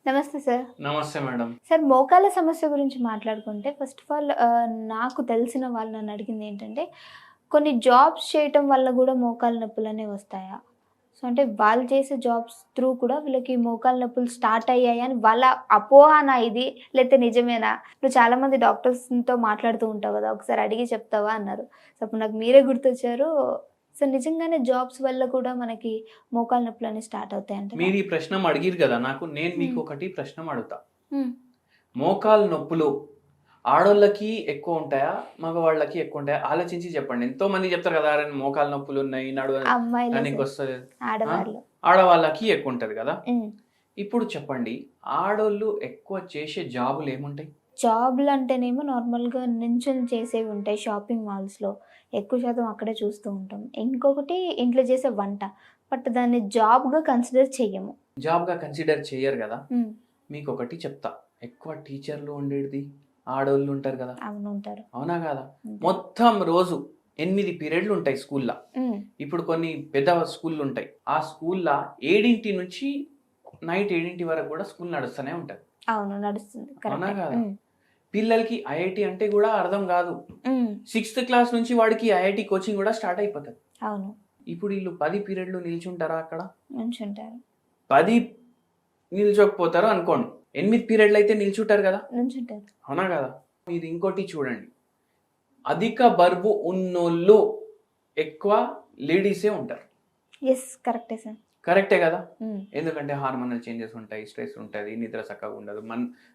నమస్తే సార్. నమస్తే madam. Sir మోకాళ్ళ సమస్య గురించి మాట్లాడుకుంటే ఫస్ట్ ఆఫ్ ఆల్ నాకు తెలిసిన వాళ్ళు నన్ను అడిగింది ఏంటంటే, కొన్ని జాబ్స్ చేయటం వల్ల కూడా మోకాళ్ళ నొప్పులనేవి వస్తాయా? సో, అంటే వాళ్ళు చేసే జాబ్స్ త్రూ కూడా వీళ్ళకి మోకాళ్ళ నొప్పులు స్టార్ట్ అయ్యాయి అని వాళ్ళ అపోహనా ఇది? లేతే నిజమేనా? నువ్వు చాలామంది డాక్టర్స్‌తో మాట్లాడుతూ ఉంటావు కదా! ఒకసారి అడిగి చెప్తావా అన్నారు. సో, అప్పుడు నాకు మీరే గుర్తొచ్చారు. సో, నిజంగానే జాబ్స్ వల్ల కూడా మనకి మోకాళ్ళ నొప్పులనేవి స్టార్ట్ అవుతాయంటారా? మీరు ఈ ప్రశ్న అడిగిరు కదా నాకు. నేను మీకు హ్మ్. ఒకటి ప్రశ్న అడుగుతా. హ్మ్. మోకాలు నొప్పులు ఆడోళ్ళకి ఎక్కువ ఉంటాయా? మగవాళ్ళకి ఎక్కువ ఉంటాయా? ఆలోచించి చెప్పండి. ఎంతో మంది చెప్తారు కదా! అరే నమోకాలు నొప్పులు ఉన్నాయి, అమ్మాయిలే నడవడానికి సార్. వస్తది. ఆ? ఆడవాళ్ళు. ఆడవాళ్ళకి ఎక్కువ ఉంటది కదా! హ్మ్. ఇప్పుడు చెప్పండి, ఆడోళ్ళు ఎక్కువ చేసే జాబులు ఏముంటాయి? జాబ్‌లంటేనేమో నార్మల్‌గా నించొని చేసేవి ఉంటాయి షాపింగ్ మాల్స్‌లో. ఎక్కువ శాతం అక్కడే చూస్తూ ఉంటాం. ఇంకొకటి ఇంట్లో చేసే వంట. బట్ దాన్ని జాబ్‌గా కన్సిడర్ చెయ్యము. జాబ్‌గా కన్సిడర్ చెయ్యరు కదా! హ్మ్. మీకొకటి చెప్తా. ఎక్కువ టీచర్లు ఉండేది ఆడోళ్ళు ఉంటారు కదా! అవును. ఉంటారు. అవునా కాదా? ఉంటారు. మొత్తం రోజు 8 పీరియడ్లు ఉంటాయి స్కూల్‌ల. హ్మ్. ఇప్పుడు కొన్ని పెద్ద స్కూల్లు ఉంటాయి. ఆ స్కూల్‌ల 7 నుంచి నైట్ 7 వరకు కూడా స్కూల్ నడుస్తూనే ఉంటది. అవును. నడుస్తుంది. అవునా కరెక్టే. కాదా? హ్మ్. పిల్లలకి ఐఐటీ అంటే కూడా అర్థం కాదు. హ్మ్. 6థ్ క్లాస్ నుంచి వాడికి ఐఐటీ కోచింగ్ కూడా స్టార్ట్ అయిపోతది. అవును. ఇప్పుడు వీళ్ళు 10 పీరియడ్లు నిల్చుంటారా అక్కడ? నుంచుంటారు. 10 నిల్చోకపోతారు అనుకోండి. 8 పీరియడ్లు అయితే నిల్చుంటారు కదా! నుంచుంటారు. అవునా కదా? మీరు ఇంకోటి చూడండి. అధిక బరువు ఉన్నోళ్ళు ఎక్కువ లేడీసే ఉంటారు. యెస్. కరెక్టే సార్. కరెక్టే కదా! హ్మ్. ఎందుకంటే హార్మోనల్ చేంజెస్ ఉంటాయి, స్ట్రెస్ ఉంటది, నిద్ర చక్కగా ఉండదు.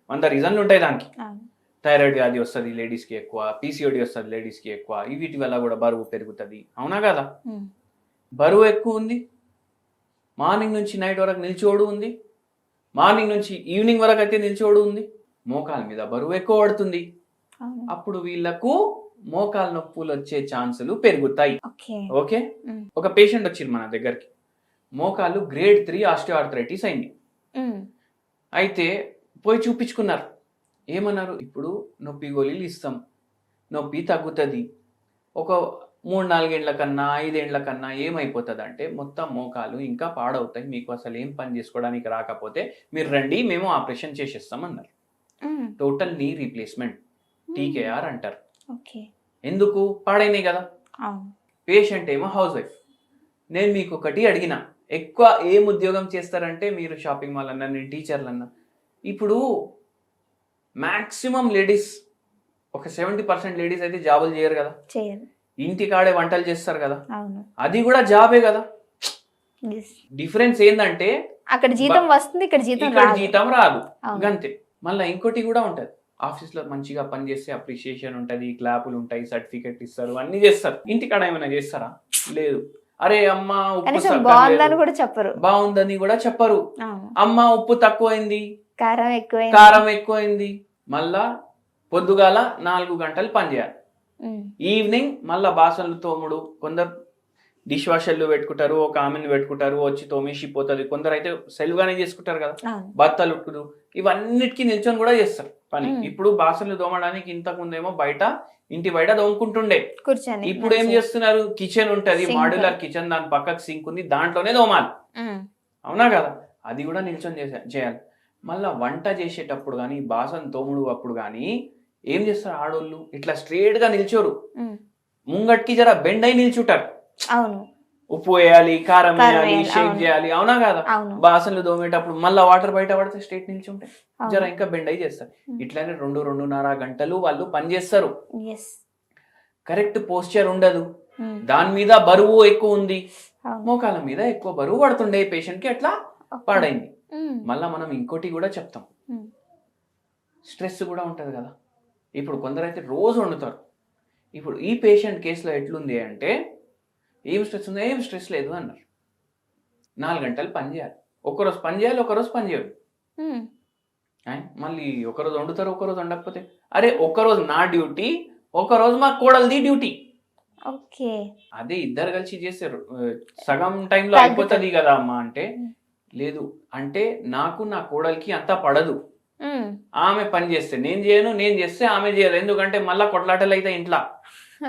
100 రీజన్లు ఉంటాయి దానికి. అవును. థైరాయిడ్ వ్యాధి వస్తది లేడీస్‌కి ఎక్కువ, పీసీఓడీ వస్తది లేడీస్‌కి ఎక్కువ. వీటి వల్ల కూడా బరువు పెరుగుతది. అవునా కదా! హ్మ్. బరువు ఎక్కువ ఉంది. మార్నింగ్ నుంచి నైట్ వరకు నిల్చోడు ఉంది. మార్నింగ్ నుంచి ఈవినింగ్ వరకు అయితే నిల్చోడు ఉంది. మోకాళ్ళ మీద బరువు ఎక్కువ పడుతుంది. అవును. అప్పుడు వీళ్ళకు మోకాళ్ళ నొప్పులు వచ్చే ఛాన్సులు పెరుగుతాయి. ఓకే. ఓకే. హ్మ్. ఒక పేషెంట్ వచ్చిండు మన దగ్గరికి. మోకాళ్ళు గ్రేడ్ 3 ఆస్టియోఆర్థరైటిస్ అయింది. హ్మ్. అయితే పోయి చూపించుకున్నారు. ఏమన్నారు? ఇప్పుడు నొప్పి గోళీలు ఇస్తాం. నొప్పి తగ్గుతది. ఒక 3, 4 ఏండ్ల కన్నా, 5 ఏండ్ల కన్నా ఏమైపోతదంటే మొత్తం మోకాలు ఇంకా పాడవుతాయి. మీకు అసలు ఏం పని చేసుకోవడానికి రాకపోతే మీరు రండి మేము ఆపరేషన్ చేసేస్తాం అన్నారు. హ్మ్. టోటల్ నీ రీప్లేస్‌మెంట్ హ్మ్. టీకేఆర్ అంటారు. ఓకే. ఎందుకు? పాడైనాయి కదా! అవును. పేషెంట్ ఏమో హౌస్ వైఫ్. నేను మీకొకటి అడిగిన. ఎక్కువ ఏం ఉద్యోగం చేస్తారంటే మీరు షాపింగ్ మాల్ అన్నా, నేను టీచర్‌లన్నా. ఇప్పుడు మాక్సిమం లేడీస్ ఒక 70% లేడీస్ అయితే జాబులు చేయరు కదా! చేయరు. ఇంటికాడే వంటలు చేస్తారు కదా! అవును. అది కూడా జాబే కదా! యెస్. డిఫరెన్స్ ఏందంటే అక్కడ జీతం వస్తుంది. ఇక్కడ జీతం ఇక్కడ రాదు. జీతం రాదు. అవును. గంతే. మళ్ళా ఇంకోటి కూడా ఉంటది. ఆఫీస్‌లో మంచిగా పని చేస్తే అప్రిషియేషన్ ఉంటది, క్లాపులు ఉంటాయి, సర్టిఫికేట్ ఇస్తారు, అన్నీ చేస్తారు. ఇంటికాడ ఏమైనా చేస్తారా? లేదు. అరే అమ్మ ఉప్పు కనీసం సక్కగా బావుందని లేదు. కూడా చెప్పరు. బావుందని కూడా చెప్పరు. అవును. అమ్మ ఉప్పు తక్కువైంది, కారం ఎక్కువైంది. కారం ఎక్కువైంది. మళ్ళా పొద్దుగాల 4 గంటలు పని చేయాలి. హ్మ్. ఈవినింగ్ మళ్ళా బాసన్లు తోముడు. కొందరు డిష్ వాషర్లు పెట్టుకుంటారు, ఒక ఆమెను పెట్టుకుంటారు, వచ్చి తోమేసి పోతది. కొందరైతే సెల్ఫ్‌గానే చేసుకుంటారు కదా! అవును. బట్టలు ఉతుకుడు ఇవన్నిటికి నిల్చొని కూడా చేస్తారు పని. హ్మ్. ఇప్పుడు బాసన్లు తోమడానికి ఇంతకుముందేమో ఇంటి బయట తోముకుంటుండే. కూర్చొని ఇప్పుడు ఏం మంచిగా. చేస్తున్నారు? కిచెన్ ఉంటది, సింక్. మాడ్యులర్ కిచెన్, దాని పక్కకు సింక్ ఉంది, దాంట్లోనే తోమాలి. హ్మ్. అవునా కదా! అది కూడా నిల్చొని చేయాలి. మళ్ళా వంట చేసేటప్పుడు గానీ, బాసన తోముడు అప్పుడు గానీ ఏం చేస్తారు ఆడోళ్ళు? ఇట్లా స్ట్రెయిట్‌గా నిల్చోరు. హ్మ్. ముంగటికి జర బెండ్ అయి నిల్చుంటారు. అవును. ఉప్పు వేయాలి, కారం కారం వేయాలి, వేయాలి. షేక్ అవును. చేయాలి. అవునా కాదా? అవును. బాసన్లు తోమేటప్పుడు మళ్ళా వాటర్ బయట పడితే స్ట్రెయిట్ నిల్చుంటాయి. జర అవును. ఇంకా బెండ్ అయి చేస్తారు. హ్మ్. ఇట్లనే 2, 2:30 గంటలు వాళ్ళు పని చేస్తారు. యెస్. కరెక్ట్ పోస్చర్ ఉండదు. హ్మ్. దాని మీద బరువు ఎక్కువ ఉంది. అవును. మోకాళ్ళ మీద ఎక్కువ బరువు పడుతుండే పేషెంట్‌కి అట్లా ఓకే. పాడైంది. హ్మ్. మళ్ళా మనం ఇంకోటి కూడా చెప్తాం. హ్మ్. స్ట్రెస్ కూడా ఉంటది కదా! ఇప్పుడు కొందరైతే రోజు వండుతారు. ఇప్పుడు ఈ పేషెంట్ కేస్‌లో ఎట్లుంది అంటే, ఏం స్ట్రెస్ ఉంది? ఏం స్ట్రెస్ లేదు అన్నారు. 4 గంటలు పని చేయాలి. ఒకరోజు పని చేయాలి, ఒకరోజు పని చేయొద్దు. హ్మ్. మళ్ళీ ఒకరోజు వండుతారు, ఒకరోజు వండకపోతే, అరే ఒక్కరోజు నా డ్యూటీ, ఒకరోజు మా కోడలిది డ్యూటీ. ఓకే. అదే ఇద్దరు కలిసి చేసారు. సగం టైంలో తగ్గుతది. అయిపోతది కదా అమ్మా అంటే, హ్మ్. లేదు. అంటే నాకు నా కోడలికి అంత పడదు. హ్మ్. ఆమె పని చేస్తే నేను చేయను, నేను చేస్తే ఆమె చేయదు. ఎందుకంటే మళ్ళా కొట్లాటలైతాయి ఇంట్ల.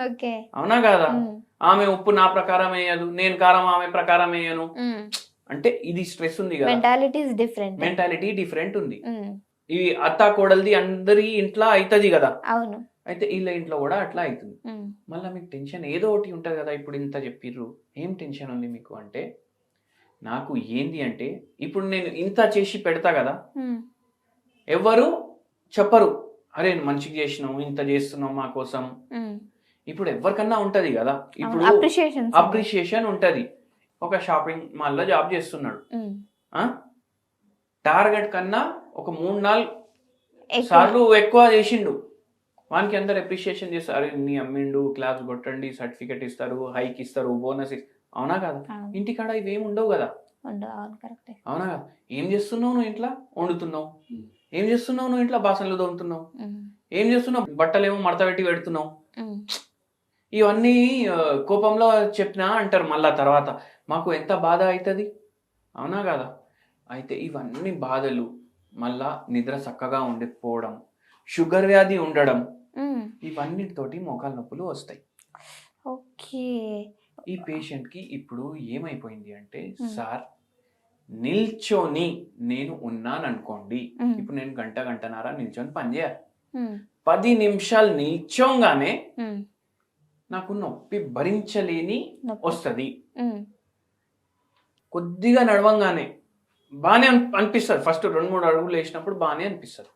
ఓకే. అవునా కాదా? హ్మ్. ఆమె ఉప్పు నా ప్రకారం ఎయ్యదు, నేను కారం ఆమె ప్రకారం ఎయ్యను. హ్మ్. అంటే ఇది స్ట్రెస్ ఉంది కదా, మెంటాలిటీస్ డిఫరెంట్. మెంటాలిటీ డిఫరెంట్ ఉంది. ఇవి అత్త కోడలిది అందరి ఇంట్లో అవుతుంది కదా, అవును. అయితే వీళ్ళ ఇంట్లో కూడా అట్లా అవుతుంది. మళ్ళీ మీకు టెన్షన్ ఏదో ఒకటి ఉంటుంది కదా. ఇప్పుడు ఇంత చెప్పిర్రు, ఏం టెన్షన్ ఉంది మీకు అంటే, నాకు ఏంది అంటే ఇప్పుడు నేను ఇంత చేసి పెడతా కదా, ఎవరు చెప్పరు అరే మంచిగా చేసినావు, ఇంత చేస్తున్నావు మా కోసం. ఇప్పుడు ఎవరికన్నా ఉంటది కదా, ఇప్పుడు అప్రిషియేషన్ ఉంటది. ఒక షాపింగ్ మాల్లో జాబ్ చేస్తున్నాడు, టార్గెట్ కన్నా ఒక 3-4 సార్లు ఎక్కువ చేసిండు, వానికి అందరు అప్రిషియేషన్ చేస్తారు. అరే నీ అమ్మిండు, క్లాస్ కొట్టండి, సర్టిఫికెట్ ఇస్తారు, హైక్ ఇస్తారు, బోనస్ ఇస్తారు. అవునా కదా? ఇంటికాడ ఇవేమి ఉండవు కదా. అవునా కదా? ఏం చేస్తున్నావు నువ్వు ఇంట్లో? వండుతున్నావు. ఏం చేస్తున్నావు నువ్వు ఇంట్లో? బాసనలు తోముతున్నావు. ఏం చేస్తున్నావు? బట్టలు ఏమో మడత పెట్టి పెడుతున్నావు. ఇవన్నీ కోపంలో చెప్పినా అంటారు మళ్ళా తర్వాత, మాకు ఎంత బాధ అవుతుంది. అవునా కదా? అయితే ఇవన్నీ బాధలు, మళ్ళా నిద్ర చక్కగా ఉండకపోవడం, షుగర్ వ్యాధి ఉండడం, ఇవన్నిటితోటి మోకాలు నొప్పులు వస్తాయి. ఓకే. ఈ పేషెంట్కి ఇప్పుడు ఏమైపోయింది అంటే, సార్ నిల్చొని నేను ఉన్నాను అనుకోండి, ఇప్పుడు నేను గంటన్నర నిల్చొని పనిచేయాలి. 10 నిమిషాలు నిల్చోగానే నాకు నొప్పి భరించలేని వస్తుంది. కొద్దిగా నడవంగానే బాగానే అనిపిస్తుంది. ఫస్ట్ 2-3 అడుగులు వేసినప్పుడు బాగానే అనిపిస్తుంది.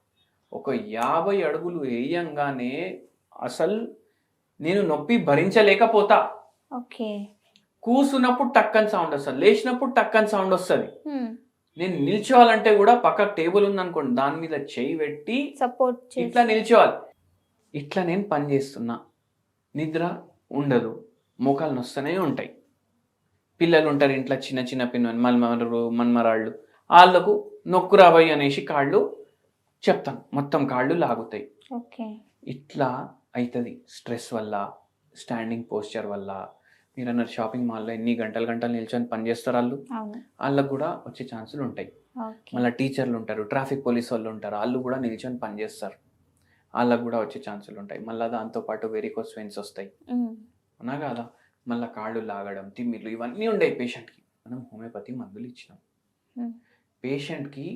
ఒక 50 అడుగులు వేయంగానే అసలు నేను నొప్పి భరించలేకపోతా. కూసున్నప్పుడు టక్కని సౌండ్ వస్తుంది, లేచినప్పుడు టక్కని సౌండ్ వస్తుంది. నేను నిల్చోవాలంటే కూడా పక్క టేబుల్ ఉందనుకోండి, దాని మీద చేయి పెట్టి సపోర్ట్ ఇట్లా నిల్చోవాలి. ఇట్లా నేను పని చేస్తున్నా, నిద్ర ఉండదు, మోకాలు నొస్తూనే ఉంటాయి. పిల్లలు ఉంటారు ఇంట్లో, చిన్న చిన్న పిల్లలు, మన్మరాళ్ళు, వాళ్ళకు నొక్కు రాబోయి అనేసి కాళ్ళు చెప్తాను, మొత్తం కాళ్ళు లాగుతాయి. ఇట్లా అవుతుంది స్ట్రెస్ వల్ల, స్టాండింగ్ పోస్చర్ వల్ల. మీరు అన్నారు షాపింగ్ మాల్లో ఎన్ని గంటలు నిల్చొని పని చేస్తారు వాళ్ళు, వాళ్ళకు కూడా వచ్చే ఛాన్సులు ఉంటాయి. మళ్ళీ టీచర్లు ఉంటారు, ట్రాఫిక్ పోలీస్ వాళ్ళు ఉంటారు, వాళ్ళు కూడా నిల్చొని పని చేస్తారు, వాళ్ళకు కూడా వచ్చే ఛాన్సులు ఉంటాయి. మళ్ళీ దాంతోపాటు వెరికోస్ వెయిన్స్ వస్తాయి. అవునా కాదా? మళ్ళీ కాళ్ళు లాగడం, తిమ్మిర్లు, ఇవన్నీ ఉండేవి పేషెంట్కి. మనం హోమియోపతి మందులు ఇచ్చినాం పేషెంట్కి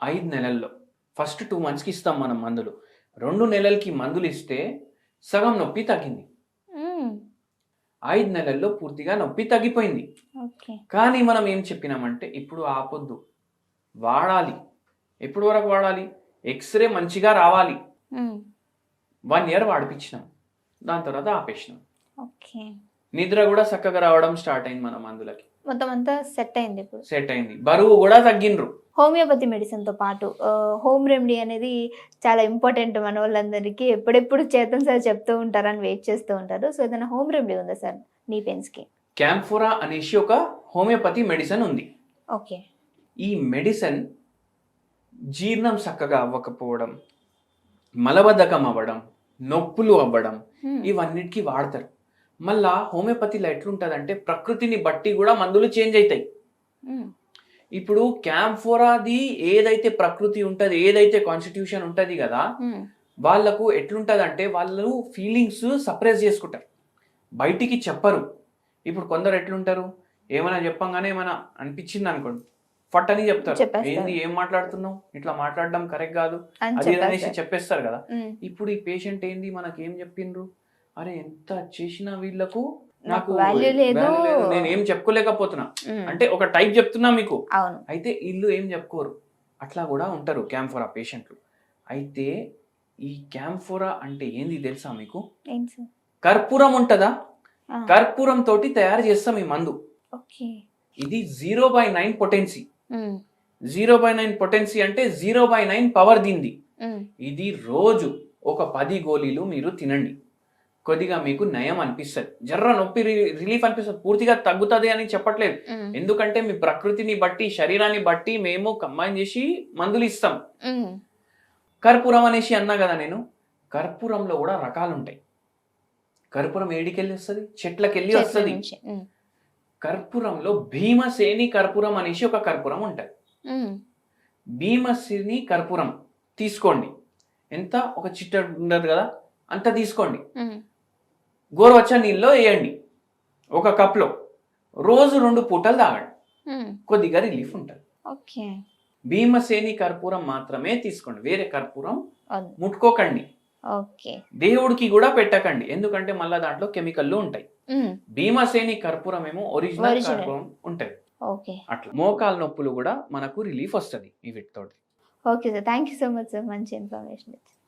5 నెలల్లో. ఫస్ట్ 2 monthsకి ఇస్తాం మనం మందులు. 2 నెలలకి మందులు ఇస్తే సగం నొప్పి తగ్గింది. 5 నెలల్లో పూర్తిగా నొప్పి తగ్గిపోయింది. కానీ మనం ఏం చెప్పినామంటే, ఇప్పుడు ఆపొద్దు, వాడాలి. ఎప్పుడు వరకు వాడాలి? ఎక్స్రే మంచిగా రావాలి. 1 year వాడిపించినాం, దాని తర్వాత ఆపేసినాం. నిద్ర కూడా చక్కగా రావడం స్టార్ట్ అయింది మన మందులకి. మొత్తం అంతా సెట్ అయింది. ఇప్పుడు సెట్ అయింది, బరువు కూడా తగ్గిండ్రు. హోమియోపతి మెడిసిన్తో పాటు హోమ్ రెమెడీ అనేది చాలా ఇంపార్టెంట్ మన వాళ్ళందరికీ. ఎప్పుడెప్పుడు చేతన్ సార్ చెప్తూ ఉంటారని వెయిట్ చేస్తూ ఉంటారు. సో ఏదైనా హోమ్ రెమెడీ ఉందా సార్ నీ పెయిన్స్కి? క్యాంఫోరా అనేసి ఒక హోమియోపతి మెడిసిన్ ఉంది. ఓకే. ఈ మెడిసిన్ జీర్ణం చక్కగా అవ్వకపోవడం, మలబద్ధకం అవ్వడం, నొప్పులు అవ్వడం, ఇవన్నిటికీ వాడతారు. మళ్ళా హోమియోపతిలో ఎట్లుంటుందంటే, ప్రకృతిని బట్టి కూడా మందులు చేంజ్ అవుతాయి. ఇప్పుడు క్యాంఫోరాది ఏదైతే ప్రకృతి ఉంటుంది, ఏదైతే కాన్స్టిట్యూషన్ ఉంటుంది కదా, వాళ్ళకు ఎట్లుంటుంది అంటే, వాళ్ళు ఫీలింగ్స్ సప్రెస్ చేసుకుంటారు, బయటికి చెప్పరు. ఇప్పుడు కొందరు ఎట్లుంటారు, ఏమైనా చెప్పంగానే ఏమైనా అనిపించింది అనుకోండి, ఫట్టని చెప్తారు. ఏంది, ఏం మాట్లాడుతున్నావు, ఇట్లా మాట్లాడడం కరెక్ట్ కాదు అది అనేసి చెప్పేస్తారు కదా. ఇప్పుడు ఈ పేషెంట్ ఏంది, మనకేం చెప్పిండ్రు, అరే ఎంత చేసినా వీళ్ళకు నాకు వాల్యూ లేదు, నేను ఏం చెప్పుకోలేకపోతున్నా అంటే ఒక టైప్ చెప్తున్నా మీకు. అయితే వీళ్ళు ఏం చెప్పుకోరు, అట్లా కూడా ఉంటారు క్యాంఫోరా పేషెంట్లు. అయితే ఈ క్యాంఫోరా అంటే ఏంది తెలుసా మీకు? కర్పూరం ఉంటదా, కర్పూరం తోటి తయారు చేస్తాం ఈ మందు. ఇది 0/9 పొటెన్సీ. 0/9 పొటెన్సీ అంటే 0/9 పవర్ దీంది. ఇది రోజు ఒక 10 గోళీలు మీరు తినండి, కొద్దిగా మీకు నయం అనిపిస్తుంది, జర్ర నొప్పి రిలీఫ్ అనిపిస్తుంది. పూర్తిగా తగ్గుతుంది అని చెప్పట్లేదు, ఎందుకంటే మీ ప్రకృతిని బట్టి, శరీరాన్ని బట్టి మేము కంబైన్ చేసి మందులు ఇస్తాం. కర్పూరం అనేసి అన్నా కదా నేను, కర్పూరంలో కూడా రకాలు ఉంటాయి. కర్పూరం ఏడికెళ్ళి వస్తుంది, చెట్లకెళ్ళి వస్తుంది. కర్పూరంలో భీమసేని కర్పూరం అనేసి ఒక కర్పూరం ఉంటుంది. భీమసేని కర్పూరం తీసుకోండి, ఎంత, ఒక చిట్ట ఉండదు కదా, అంత తీసుకోండి, గోరువెచ్చని నీళ్ళలో వేయండి, ఒక కప్లో, రోజు 2 పూటలు తాగండి. కొద్దిగా రిలీఫ్ ఉంటుంది. ఓకే. భీమసేని కర్పూరం మాత్రమే తీసుకోండి, వేరే కర్పూరం వద్దు. ముట్టుకోకండి. ఓకే. దేవుడికి కూడా పెట్టకండి, ఎందుకంటే మళ్ళీ దాంట్లో కెమికల్లు ఉంటాయి. హ్మ్. భీమసేని కర్పూరం ఏమో ఒరిజినల్ Original. కర్పూరం ఉంటుంది. ఓకే. అట్లా మోకాలు నొప్పులు కూడా మనకు రిలీఫ్ వస్తుంది ఈ వీటితోటి. Okay sir. Thank you so much sir. మంచి ఇన్ఫర్మేషన్ ఇచ్చారు.